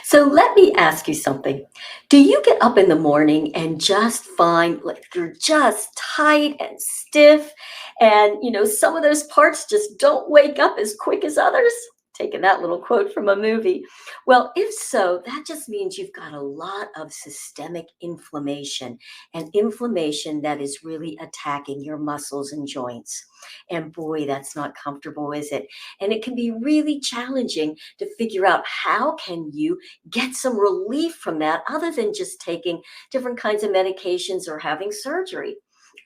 So let me ask you something. Do you get up in the morning and just find like you're just tight and stiff and some of those parts just don't wake up as quick as others? Taking that little quote from a movie. Well, if so, that just means you've got a lot of systemic inflammation and inflammation that is really attacking your muscles and joints. And boy, that's not comfortable, is it? And it can be really challenging to figure out how can you get some relief from that other than just taking different kinds of medications or having surgery.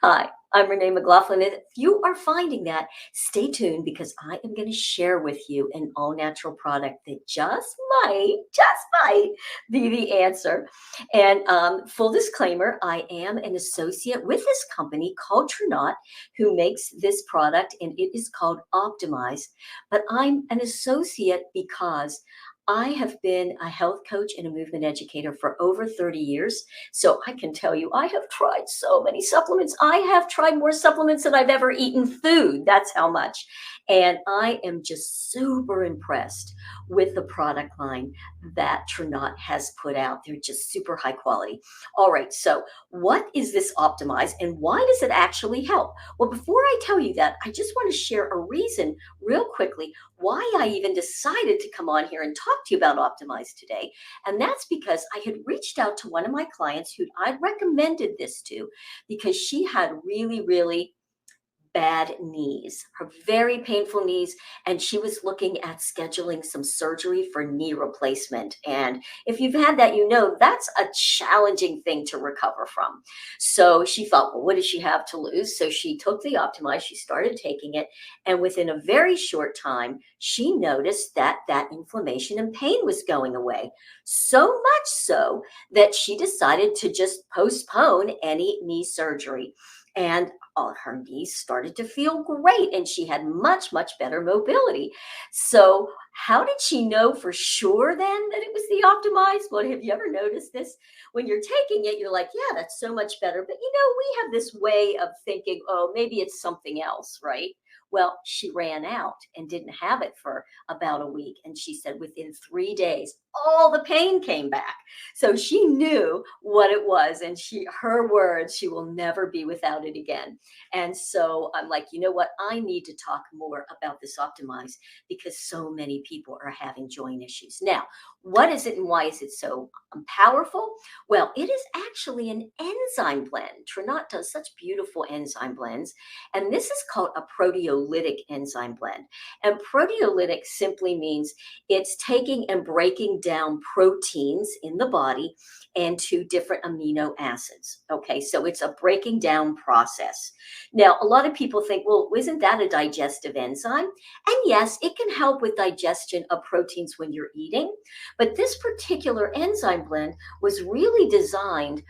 Hi, I'm Renee McLaughlin. And if you are finding that, stay tuned because I am going to share with you an all natural product that just might be the answer. And full disclaimer, I am an associate with this company called Tranont who makes this product, and it is called Optimize. But I'm an associate because I have been a health coach and a movement educator for over 30 years. So I can tell you, I have tried so many supplements. I have tried more supplements than I've ever eaten food. That's how much. And I am just super impressed with the product line that Tranont has put out. They're just super high quality. All right. So what is this Optimize and why does it actually help? Well, before I tell you that, I just want to share a reason real quickly why I even decided to come on here and talk to you about Optimize today. And that's because I had reached out to one of my clients who I recommended this to because she had really bad knees, her very painful knees, and she was looking at scheduling some surgery for knee replacement. And if you've had that, that's a challenging thing to recover from. So she thought, well, what does she have to lose? So she took the Optimize, she started taking it, and within a very short time, she noticed that that inflammation and pain was going away. So much so that she decided to just postpone any knee surgery. And her knees started to feel great and she had much better mobility. So how did she know for sure then that it was the Optimize? Well, have you ever noticed this? When you're taking it, you're like, yeah, that's so much better. But we have this way of thinking, oh, maybe it's something else, right? Well, she ran out and didn't have it for about a week. And she said within 3 days, all the pain came back. So she knew what it was. And her words, she will never be without it again. And so I'm like, you know what? I need to talk more about this Optimize because so many people are having joint issues. Now, what is it and why is it so powerful? Well, it is actually an enzyme blend. Tranont does such beautiful enzyme blends. And this is called a proteolytic enzyme blend. And proteolytic simply means it's taking and breaking down proteins in the body into different amino acids. Okay, so it's a breaking down process. Now, a lot of people think, well, isn't that a digestive enzyme? And yes, it can help with digestion of proteins when you're eating. But this particular enzyme blend was really designed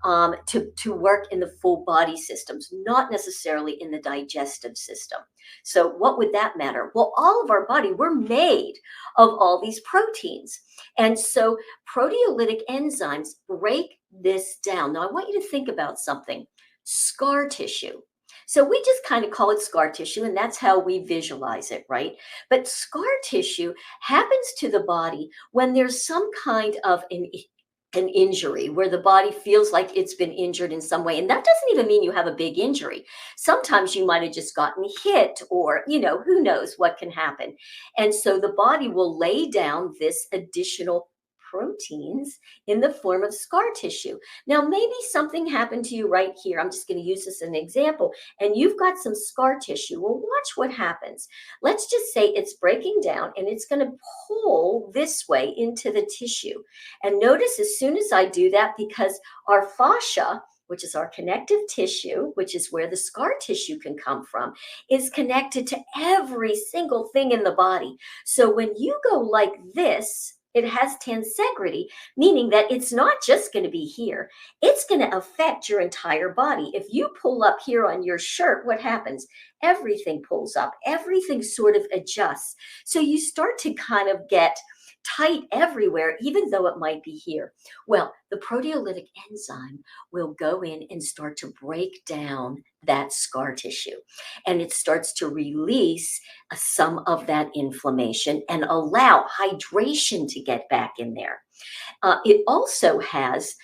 to work in the full body systems, not necessarily in the digestive system. So what would that matter? Well, all of our body, we're made of all these proteins. And so proteolytic enzymes break this down. Now, I want you to think about something. Scar tissue. So we just kind of call it scar tissue, and that's how we visualize it, right? But scar tissue happens to the body when there's some kind of an injury where the body feels like it's been injured in some way. And that doesn't even mean you have a big injury. Sometimes you might have just gotten hit or, who knows what can happen. And so the body will lay down this additional proteins in the form of scar tissue. Now, maybe something happened to you right here. I'm just going to use this as an example. And you've got some scar tissue. Well, watch what happens. Let's just say it's breaking down and it's going to pull this way into the tissue. And notice as soon as I do that, because our fascia, which is our connective tissue, which is where the scar tissue can come from, is connected to every single thing in the body. So when you go like this, it has tensegrity, meaning that it's not just going to be here. It's going to affect your entire body. If you pull up here on your shirt, what happens? Everything pulls up. Everything sort of adjusts. So you start to kind of get tight everywhere, even though it might be here. Well, the proteolytic enzyme will go in and start to break down that scar tissue. And it starts to release some of that inflammation and allow hydration to get back in there. It also has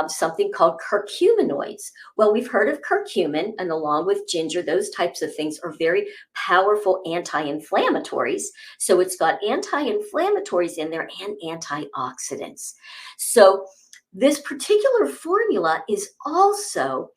something called curcuminoids. Well, we've heard of curcumin, and along with ginger, those types of things are very powerful anti inflammatories. So it's got anti inflammatories in there and antioxidants. So this particular formula is also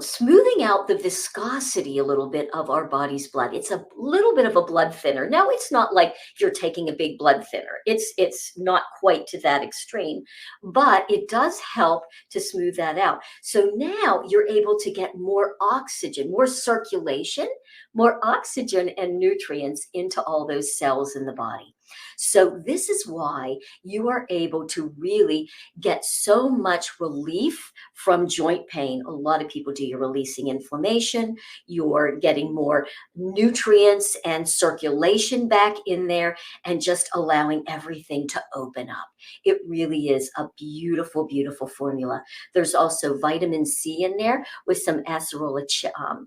smoothing out the viscosity a little bit of our body's blood. It's a little bit of a blood thinner. Now, it's not like you're taking a big blood thinner. It's not quite to that extreme, but it does help to smooth that out. So now you're able to get more oxygen, more circulation, more oxygen and nutrients into all those cells in the body. So this is why you are able to really get so much relief from joint pain. A lot of people do. You're releasing inflammation, you're getting more nutrients and circulation back in there, and just allowing everything to open up. It really is a beautiful, beautiful formula. There's also vitamin C in there with some acerola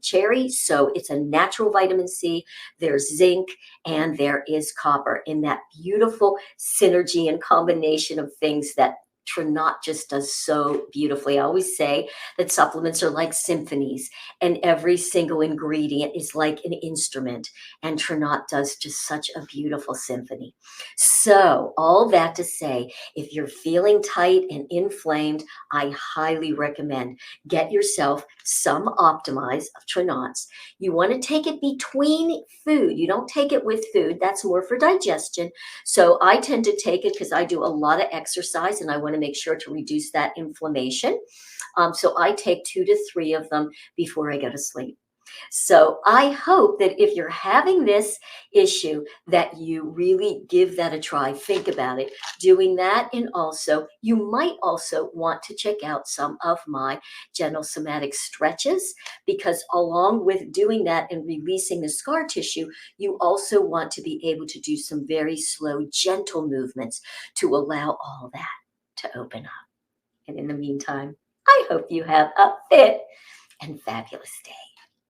cherry. So it's a natural vitamin C. There's zinc and there is copper in that beautiful synergy and combination of things that Tranont just does so beautifully. I always say that supplements are like symphonies, and every single ingredient is like an instrument, and Tranont does just such a beautiful symphony. So, all that to say, if you're feeling tight and inflamed, I highly recommend get yourself some Optimize of Tranonts. You want to take it between food. You don't take it with food. That's more for digestion. So I tend to take it because I do a lot of exercise and I want to make sure to reduce that inflammation. So I take 2 to 3 of them before I go to sleep. So I hope that if you're having this issue, that you really give that a try. Think about it, doing that. And also, you might also want to check out some of my gentle somatic stretches, because along with doing that and releasing the scar tissue, you also want to be able to do some very slow, gentle movements to allow all that to open up. And in the meantime, I hope you have a fit and fabulous day.